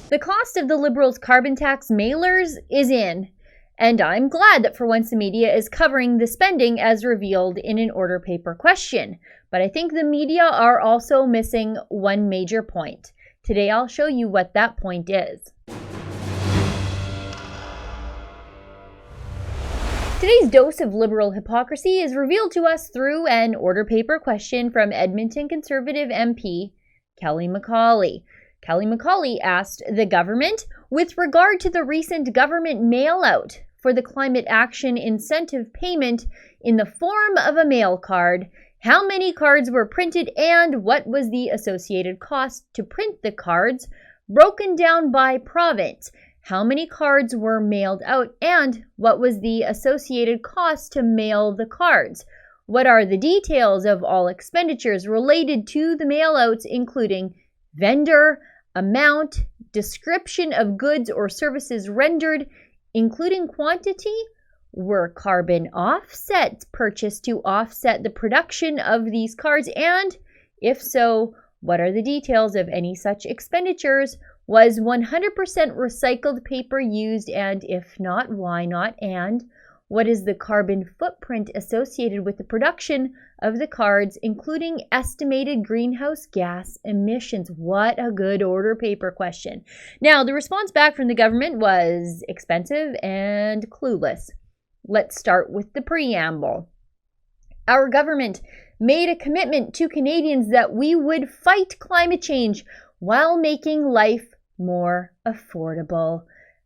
The cost of the Liberals' carbon tax mailers is in, and I'm glad that for once the media is covering the spending as revealed in an order paper question. But I think the media are also missing one major point. Today I'll show you what that point is. Today's dose of liberal hypocrisy is revealed to us through an order paper question from Edmonton Conservative MP Kelly McCauley. Kelly McCauley asked the government, with regard to the recent government mail-out for the climate action incentive payment in the form of a mail card, how many cards were printed and what was the associated cost to print the cards, broken down by province. How many cards were mailed out and what was the associated cost to mail the cards? What are the details of all expenditures related to the mailouts, including vendor, amount, description of goods or services rendered, including quantity? Were carbon offsets purchased to offset the production of these cards? And if so, what are the details of any such expenditures? Was 100% recycled paper used, and if not, why not? And what is the carbon footprint associated with the production of the cards, including estimated greenhouse gas emissions? What a good order paper question. Now, the response back from the government was expensive and clueless. Let's start with the preamble. Our government made a commitment to Canadians that we would fight climate change while making life more affordable.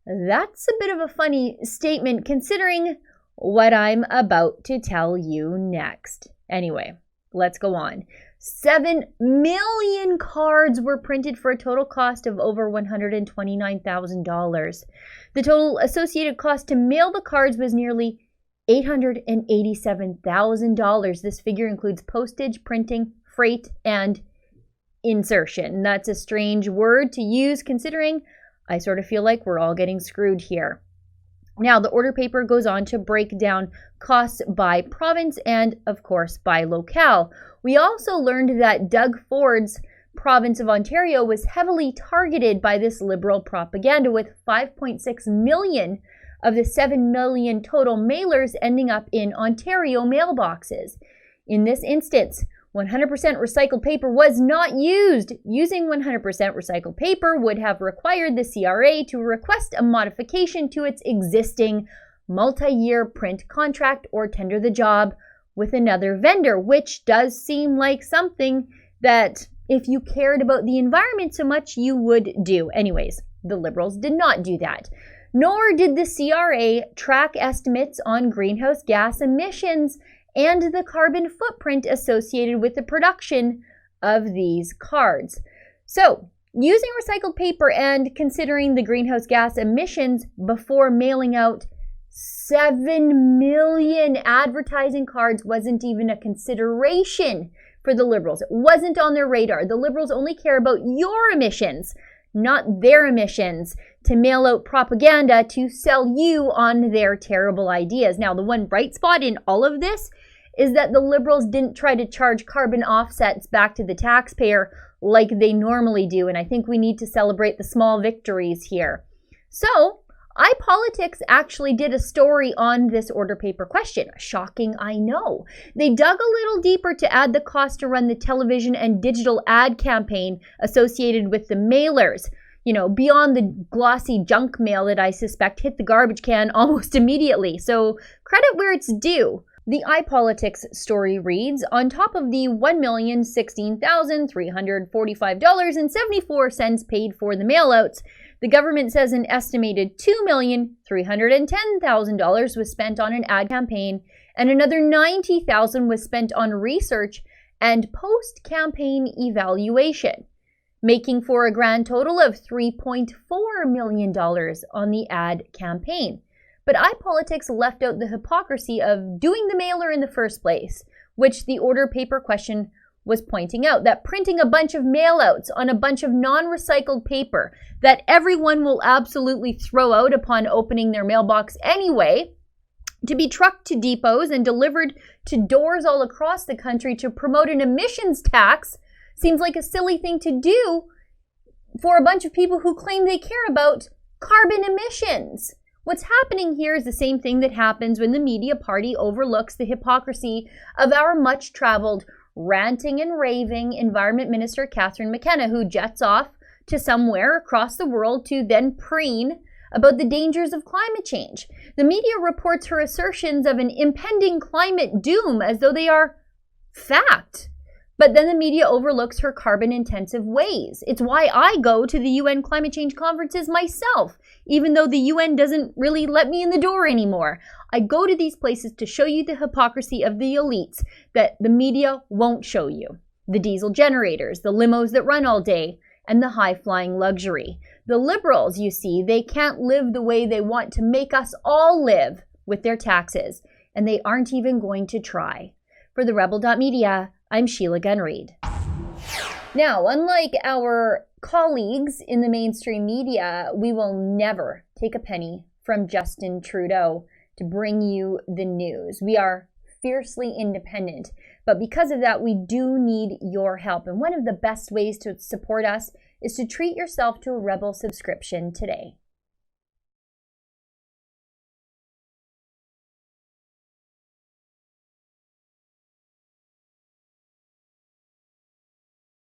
That's a bit of a funny statement considering what I'm about to tell you next. Anyway, let's go on. 7 million cards were printed for a total cost of over $129,000. The total associated cost to mail the cards was nearly $887,000. This figure includes postage, printing, freight, and insertion. That's a strange word to use considering I sort of feel like we're all getting screwed here. Now, the order paper goes on to break down costs by province and, of course, by locale. We also learned that Doug Ford's province of Ontario was heavily targeted by this Liberal propaganda, with 5.6 million of the 7 million total mailers ending up in Ontario mailboxes. In this instance, 100% recycled paper was not used. Using 100% recycled paper would have required the CRA to request a modification to its existing multi-year print contract or tender the job with another vendor, which does seem like something that if you cared about the environment so much, you would do. Anyways, the Liberals did not do that. Nor did the CRA track estimates on greenhouse gas emissions and the carbon footprint associated with the production of these cards. So, using recycled paper and considering the greenhouse gas emissions before mailing out 7 million advertising cards wasn't even a consideration for the Liberals. It wasn't on their radar. The Liberals only care about your emissions, not their emissions, to mail out propaganda to sell you on their terrible ideas. Now, the one bright spot in all of this is that the Liberals didn't try to charge carbon offsets back to the taxpayer like they normally do, and I think we need to celebrate the small victories here. So, iPolitics actually did a story on this order paper question. Shocking, I know. They dug a little deeper to add the cost to run the television and digital ad campaign associated with the mailers. You know, beyond the glossy junk mail that I suspect hit the garbage can almost immediately. So, credit where it's due. The iPolitics story reads, on top of the $1,016,345.74 paid for the mailouts, the government says an estimated $2,310,000 was spent on an ad campaign, and another $90,000 was spent on research and post-campaign evaluation, making for a grand total of $3.4 million on the ad campaign. But iPolitics left out the hypocrisy of doing the mailer in the first place, which the order paper question was pointing out, that printing a bunch of mailouts on a bunch of non-recycled paper that everyone will absolutely throw out upon opening their mailbox anyway, to be trucked to depots and delivered to doors all across the country to promote an emissions tax seems like a silly thing to do for a bunch of people who claim they care about carbon emissions. What's happening here is the same thing that happens when the media party overlooks the hypocrisy of our much-traveled, ranting and raving Environment Minister Catherine McKenna, who jets off to somewhere across the world to then preen about the dangers of climate change. The media reports her assertions of an impending climate doom as though they are fact. But then the media overlooks her carbon-intensive ways. It's why I go to the UN climate change conferences myself, even though the UN doesn't really let me in the door anymore. I go to these places to show you the hypocrisy of the elites that the media won't show you. The diesel generators, the limos that run all day, and the high-flying luxury. The liberals, you see, they can't live the way they want to make us all live with their taxes, and they aren't even going to try. For the Rebel.media, I'm Sheila Gunn Reid. Now, unlike our colleagues in the mainstream media, we will never take a penny from Justin Trudeau to bring you the news. We are fiercely independent, but because of that, we do need your help. And one of the best ways to support us is to treat yourself to a Rebel subscription today.